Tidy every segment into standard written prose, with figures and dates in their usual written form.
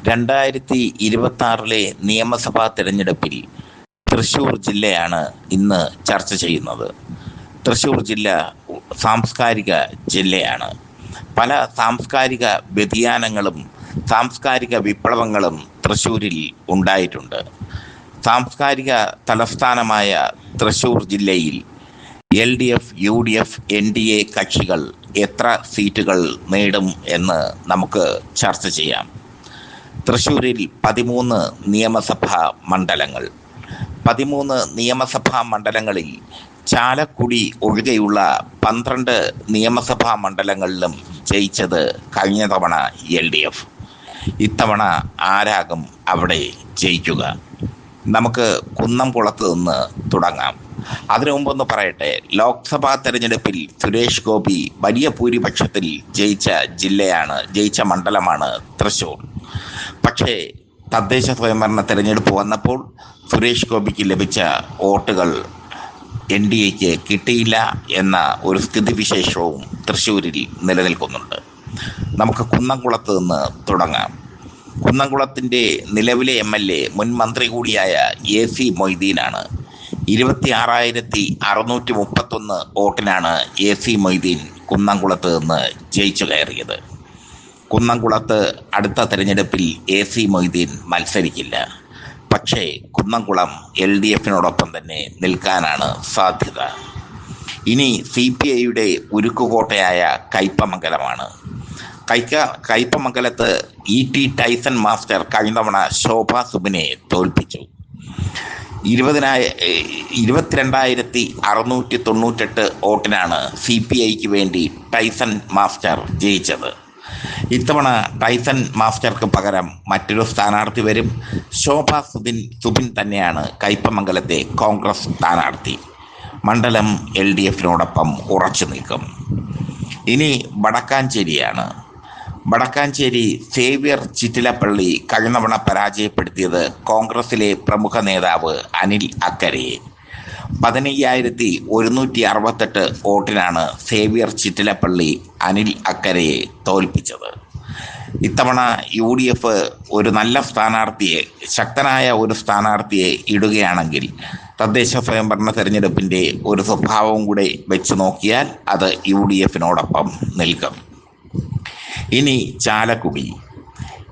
2026 നിയമസഭാ തെരഞ്ഞെടുപ്പിൽ തൃശൂർ ജില്ലയാണ് ഇന്ന് ചർച്ച ചെയ്യുന്നത്. തൃശൂർ ജില്ല സാംസ്കാരിക ജില്ലയാണ്. പല സാംസ്കാരിക വ്യതിയാനങ്ങളും സാംസ്കാരിക വിപ്ലവങ്ങളും തൃശ്ശൂരിൽ ഉണ്ടായിട്ടുണ്ട്. സാംസ്കാരിക തലസ്ഥാനമായ തൃശൂർ ജില്ലയിൽ LDF, UDF, NDA കക്ഷികൾ എത്ര സീറ്റുകൾ നേടും എന്ന് നമുക്ക് ചർച്ച ചെയ്യാം. തൃശ്ശൂരിൽ 13 നിയമസഭാ മണ്ഡലങ്ങൾ. 13 നിയമസഭാ മണ്ഡലങ്ങളിൽ ചാലക്കുടി ഒഴികെയുള്ള 12 നിയമസഭാ മണ്ഡലങ്ങളിലും ജയിച്ചത് കഴിഞ്ഞ തവണ LDF. ഇത്തവണ ആരാകും അവിടെ ജയിക്കുക? നമുക്ക് കുന്നംകുളത്ത് നിന്ന് തുടങ്ങാം. അതിനു മുമ്പൊന്ന് പറയട്ടെ, ലോക്സഭാ തെരഞ്ഞെടുപ്പിൽ സുരേഷ് ഗോപി വലിയ ഭൂരിപക്ഷത്തിൽ ജയിച്ച മണ്ഡലമാണ് തൃശ്ശൂർ. പക്ഷേ തദ്ദേശ സ്വയംഭരണ തെരഞ്ഞെടുപ്പ് വന്നപ്പോൾ സുരേഷ് ഗോപിക്ക് ലഭിച്ച വോട്ടുകൾ NDAക്ക് കിട്ടിയില്ല എന്ന ഒരു സ്ഥിതിവിശേഷവും തൃശ്ശൂരിൽ നിലനിൽക്കുന്നുണ്ട്. നമുക്ക് കുന്നംകുളത്ത് നിന്ന് തുടങ്ങാം. കുന്നംകുളത്തിൻ്റെ നിലവിലെ MLA മുൻ മന്ത്രി കൂടിയായ AC മൊയ്തീനാണ്. 26,631 വോട്ടിനാണ് AC മൊയ്തീൻ കുന്നംകുളത്ത് നിന്ന് ജയിച്ചു കയറിയത്. കുന്നംകുളത്ത് അടുത്ത തെരഞ്ഞെടുപ്പിൽ AC മൊയ്തീൻ മത്സരിക്കില്ല. പക്ഷേ കുന്നംകുളം LDFനോടൊപ്പം തന്നെ നിൽക്കാനാണ് സാധ്യത. ഇനി CPIയുടെ ഉരുക്കുകോട്ടയായ കയ്പമംഗലമാണ്. കയ്പമംഗലത്ത് ET ടൈസൺ മാസ്റ്റർ കഴിഞ്ഞ തവണ ശോഭ സുബിനെ തോൽപ്പിച്ചു. 22,698 വോട്ടിനാണ് CPIക്ക് വേണ്ടി ടൈസൺ മാസ്റ്റർ ജയിച്ചത്. ഇത്തവണ ടൈസൺ മാസ്റ്റർക്ക് പകരം മറ്റൊരു സ്ഥാനാർത്ഥി വരും. ശോഭ സുബിൻ തന്നെയാണ് കയ്പമംഗലത്തെ കോൺഗ്രസ് സ്ഥാനാർത്ഥി. മണ്ഡലം LDFനോടൊപ്പം ഉറച്ചു നിൽക്കും. ഇനി വടക്കാഞ്ചേരിയാണ്. വടക്കാഞ്ചേരി സേവ്യർ ചിറ്റിലപ്പള്ളി കഴിഞ്ഞ തവണ പരാജയപ്പെടുത്തിയത് കോൺഗ്രസിലെ പ്രമുഖ നേതാവ് അനിൽ അക്കരയെ. 15,168 വോട്ടിനാണ് സേവ്യർ ചിറ്റിലപ്പള്ളി അനിൽ അക്കരയെ തോൽപ്പിച്ചത്. ഇത്തവണ UDF ഒരു നല്ല സ്ഥാനാർത്ഥിയെ, ശക്തനായ ഒരു സ്ഥാനാർത്ഥിയെ ഇടുകയാണെങ്കിൽ തദ്ദേശ സ്വയംഭരണ തെരഞ്ഞെടുപ്പിൻ്റെ ഒരു സ്വഭാവം കൂടെ വെച്ച് നോക്കിയാൽ അത് UDFനോടൊപ്പം നിൽക്കും. ഇനി ചാലക്കുടി.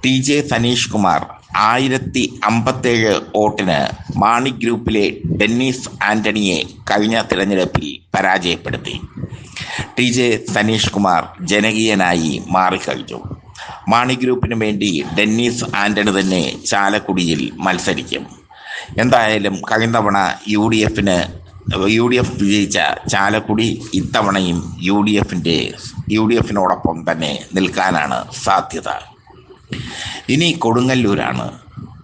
TJ സനീഷ് കുമാർ 1057 വോട്ടിന് മാണി ഗ്രൂപ്പിലെ ഡെന്നീസ് ആൻ്റണിയെ കഴിഞ്ഞ തിരഞ്ഞെടുപ്പിൽ പരാജയപ്പെടുത്തി. TJ സനീഷ് കുമാർ ജനകീയനായി മാറിക്കഴിഞ്ഞു. മാണി ഗ്രൂപ്പിന് വേണ്ടി ഡെന്നീസ് ആൻ്റണി തന്നെ ചാലക്കുടിയിൽ മത്സരിക്കും. എന്തായാലും കഴിഞ്ഞ തവണ UDF വിജയിച്ച ചാലക്കുടി ഇത്തവണയും UDFനോടൊപ്പം തന്നെ നിൽക്കാനാണ് സാധ്യത. ഇനി കൊടുങ്ങല്ലൂരാണ്.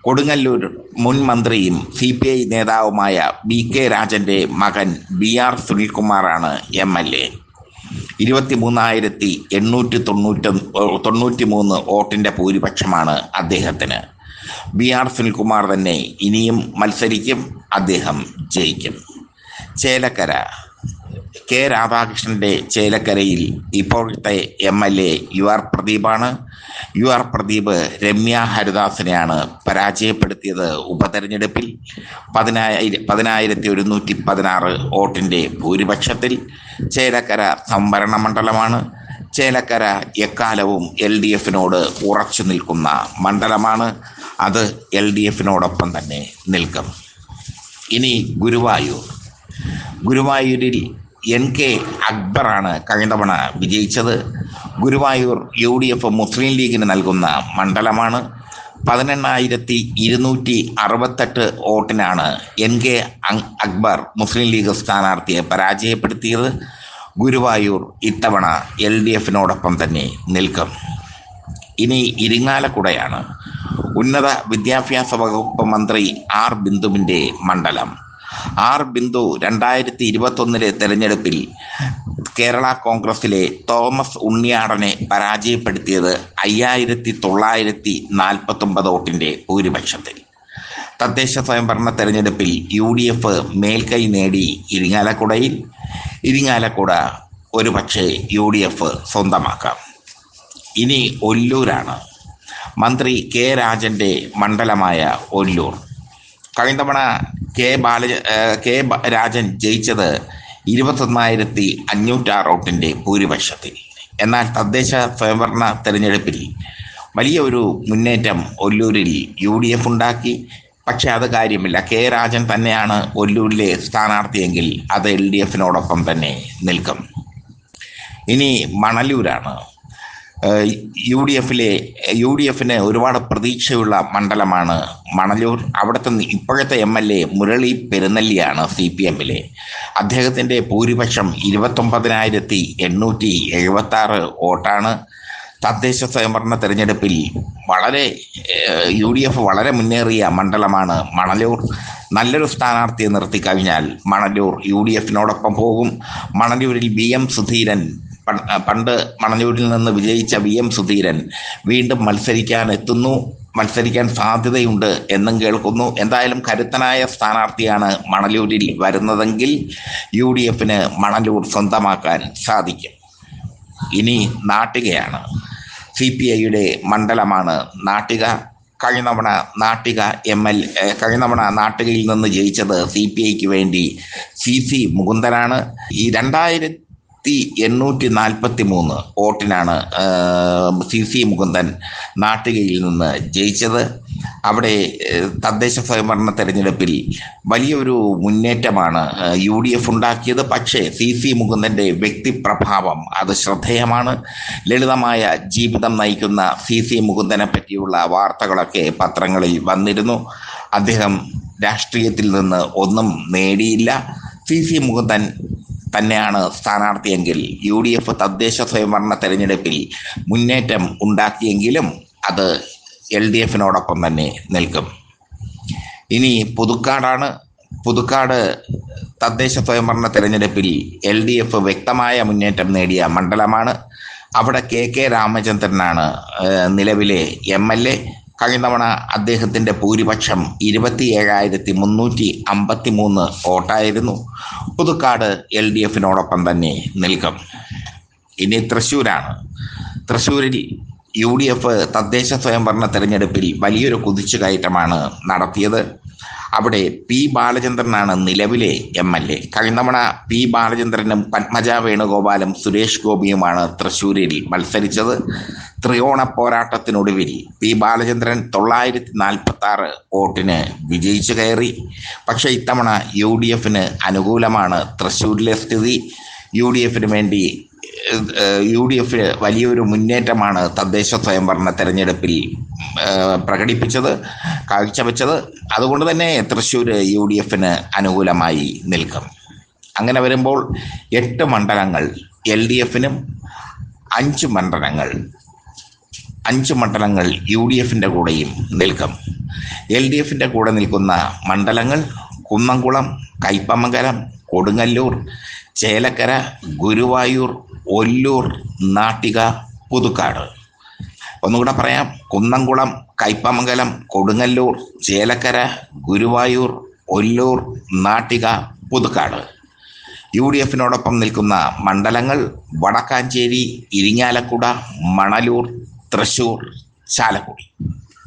കൊടുങ്ങല്ലൂർ മുൻ മന്ത്രിയും CPI നേതാവുമായ BK രാജൻ്റെ മകൻ BR സുനിൽകുമാറാണ് MLA. 23,893 വോട്ടിൻ്റെ ഭൂരിപക്ഷമാണ് അദ്ദേഹത്തിന്. BR സുനിൽകുമാർ തന്നെ ഇനിയും മത്സരിക്കും. അദ്ദേഹം ജയിക്കും. ചേലക്കര. K രാധാകൃഷ്ണൻ്റെ ചേലക്കരയിൽ ഇപ്പോഴത്തെ MLA UR പ്രദീപാണ്. UR Pradeep Ramya ഹരിദാസിനെയാണ് പരാജയപ്പെടുത്തിയത് ഉപതെരഞ്ഞെടുപ്പിൽ. 10,116 വോട്ടിൻ്റെ ഭൂരിപക്ഷത്തിൽ. ചേലക്കര സംവരണ മണ്ഡലമാണ്. ചേലക്കര എക്കാലവും LDFനോട് ഉറച്ചു നിൽക്കുന്ന മണ്ഡലമാണ്. അത് LDFനോടൊപ്പം തന്നെ നിൽക്കും. ഇനി ഗുരുവായൂരിൽ NK അക്ബറാണ് കഴിഞ്ഞ തവണ വിജയിച്ചത്. ഗുരുവായൂർ UDF മുസ്ലിം ലീഗിന് നൽകുന്ന മണ്ഡലമാണ്. 18,268 വോട്ടിനാണ് NK അക്ബർ മുസ്ലിം ലീഗ് സ്ഥാനാർത്ഥിയെ പരാജയപ്പെടുത്തിയത്. ഗുരുവായൂർ ഇത്തവണ LDFനോടൊപ്പം തന്നെ നിൽക്കും. ഇനി ഇരിങ്ങാലക്കുടയാണ്. ഉന്നത വിദ്യാഭ്യാസ വകുപ്പ് മന്ത്രി R ബിന്ദുവിൻ്റെ മണ്ഡലം. R ബിന്ദു 2021 തെരഞ്ഞെടുപ്പിൽ കേരള കോൺഗ്രസിലെ തോമസ് ഉണ്ണിയാടനെ പരാജയപ്പെടുത്തിയത് 5,949 വോട്ടിൻ്റെ ഭൂരിപക്ഷത്തിൽ. തദ്ദേശ സ്വയംഭരണ തെരഞ്ഞെടുപ്പിൽ UDF മേൽക്കൈ നേടി ഇരിങ്ങാലക്കുട ഒരുപക്ഷെ UDF സ്വന്തമാക്കാം. ഇനി ഒല്ലൂരാണ്. മന്ത്രി കെ രാജൻ്റെ മണ്ഡലമായ ഒല്ലൂർ. കഴിഞ്ഞ തവണ രാജൻ ജയിച്ചത് 21,506 വോട്ടിൻ്റെ ഭൂരിപക്ഷത്തിൽ. എന്നാൽ തദ്ദേശ സ്വയംഭരണ തെരഞ്ഞെടുപ്പിൽ വലിയ ഒരു മുന്നേറ്റം ഒല്ലൂരിൽ UDF ഉണ്ടാക്കി. പക്ഷെ അത് കാര്യമില്ല. കെ രാജൻ തന്നെയാണ് ഒല്ലൂരിലെ സ്ഥാനാർത്ഥിയെങ്കിൽ അത് LDFിനോടൊപ്പം തന്നെ നിൽക്കും. ഇനി മണലൂരാണ്. UDFിന് ഒരുപാട് പ്രതീക്ഷയുള്ള മണ്ഡലമാണ് മണലൂർ. അവിടുത്തെ ഇപ്പോഴത്തെ MLA മുരളി പെരുന്നല്ലിയാണ് CPMലെ. അദ്ദേഹത്തിൻ്റെ ഭൂരിപക്ഷം 29,876 വോട്ടാണ്. തദ്ദേശ സ്വയംഭരണ തെരഞ്ഞെടുപ്പിൽ UDF വളരെ മുന്നേറിയ മണ്ഡലമാണ് മണലൂർ. നല്ലൊരു സ്ഥാനാർത്ഥിയെ നിർത്തിക്കഴിഞ്ഞാൽ മണലൂർ UDFിനോടൊപ്പം പോകും. മണലൂരിൽ VM സുധീരൻ, പണ്ട് മണലൂരിൽ നിന്ന് വിജയിച്ച VM സുധീരൻ വീണ്ടും മത്സരിക്കാൻ സാധ്യതയുണ്ട് എന്നും കേൾക്കുന്നു. എന്തായാലും കരുത്തനായ സ്ഥാനാർത്ഥിയാണ് മണലൂരിൽ വരുന്നതെങ്കിൽ UDFിന് മണലൂർ സ്വന്തമാക്കാൻ സാധിക്കും. ഇനി നാട്ടികയാണ്. CPIയുടെ മണ്ഡലമാണ് നാട്ടിക. കഴിഞ്ഞ തവണ നാട്ടികയിൽ നിന്ന് ജയിച്ചത് CPIക്ക് വേണ്ടി CC മുകുന്ദനാണ്. ഈ 2,843 വോട്ടിനാണ് CC മുകുന്ദൻ നാട്ടികയിൽ നിന്ന് ജയിച്ചത്. അവിടെ തദ്ദേശ സ്വയംഭരണ തെരഞ്ഞെടുപ്പിൽ വലിയൊരു മുന്നേറ്റമാണ് UDF ഉണ്ടാക്കിയത്. പക്ഷേ CC മുകുന്ദൻ്റെ വ്യക്തിപ്രഭാവം അത് ശ്രദ്ധേയമാണ്. ലളിതമായ ജീവിതം നയിക്കുന്ന CC മുകുന്ദനെ പറ്റിയുള്ള വാർത്തകളൊക്കെ പത്രങ്ങളിൽ വന്നിരുന്നു. അദ്ദേഹം രാഷ്ട്രീയത്തിൽ നിന്ന് ഒന്നും നേടിയില്ല. CC മുകുന്ദൻ തന്നെയാണ് സ്ഥാനാർത്ഥിയെങ്കിൽ UDF തദ്ദേശ സ്വയംഭരണ തെരഞ്ഞെടുപ്പിൽ മുന്നേറ്റം ഉണ്ടാക്കിയെങ്കിലും അത് LDFിനോടൊപ്പം തന്നെ നിൽക്കും. ഇനി പുതുക്കാടാണ്. പുതുക്കാട് തദ്ദേശ സ്വയംഭരണ തെരഞ്ഞെടുപ്പിൽ LDF വ്യക്തമായ മുന്നേറ്റം നേടിയ മണ്ഡലമാണ്. അവിടെ KK രാമചന്ദ്രനാണ് നിലവിലെ MLA. കഴിഞ്ഞ തവണ അദ്ദേഹത്തിൻ്റെ ഭൂരിപക്ഷം 27,353 വോട്ടായിരുന്നു. പുതുക്കാട് LDFിനോടൊപ്പം തന്നെ നിൽക്കും. ഇനി തൃശ്ശൂരാണ്. തൃശ്ശൂരിൽ UDF തദ്ദേശ സ്വയംഭരണ തെരഞ്ഞെടുപ്പിൽ വലിയൊരു കുതിച്ചുകയറ്റമാണ് നടത്തിയത്. അവിടെ P ബാലചന്ദ്രനാണ് നിലവിലെ MLA. കഴിഞ്ഞ തവണ P ബാലചന്ദ്രനും പത്മജ വേണുഗോപാലും സുരേഷ് ഗോപിയുമാണ് തൃശ്ശൂരിൽ മത്സരിച്ചത്. ത്രികോണ പോരാട്ടത്തിനൊടുവിൽ P ബാലചന്ദ്രൻ 946 വോട്ടിന് വിജയിച്ചു കയറി. പക്ഷേ ഇത്തവണ UDFിന് അനുകൂലമാണ് തൃശ്ശൂരിലെ സ്ഥിതി. UDF വലിയൊരു മുന്നേറ്റമാണ് തദ്ദേശ സ്വയംഭരണ തെരഞ്ഞെടുപ്പിൽ കാഴ്ചവെച്ചത്. അതുകൊണ്ട് തന്നെ തൃശ്ശൂർ UDFിന് അനുകൂലമായി നിൽക്കും. അങ്ങനെ വരുമ്പോൾ 8 മണ്ഡലങ്ങൾ LDFിനും 5 മണ്ഡലങ്ങൾ UDFിൻ്റെ കൂടെയും നിൽക്കും. LDFിൻ്റെ കൂടെ നിൽക്കുന്ന മണ്ഡലങ്ങൾ കുന്നംകുളം, കയ്പമംഗലം, കൊടുങ്ങല്ലൂർ, ചേലക്കര, ഗുരുവായൂർ, ഒല്ലൂർ, നാട്ടിക, പുതുക്കാട്. ഒന്നുകൂടെ പറയാം: കുന്നംകുളം, കയ്പമംഗലം, കൊടുങ്ങല്ലൂർ, ചേലക്കര, ഗുരുവായൂർ, ഒല്ലൂർ, നാട്ടിക, പുതുക്കാട്. UDFിനോടൊപ്പം നിൽക്കുന്ന മണ്ഡലങ്ങൾ വടക്കാഞ്ചേരി, ഇരിങ്ങാലക്കുട, മണലൂർ, തൃശ്ശൂർ, ചാലക്കുടി.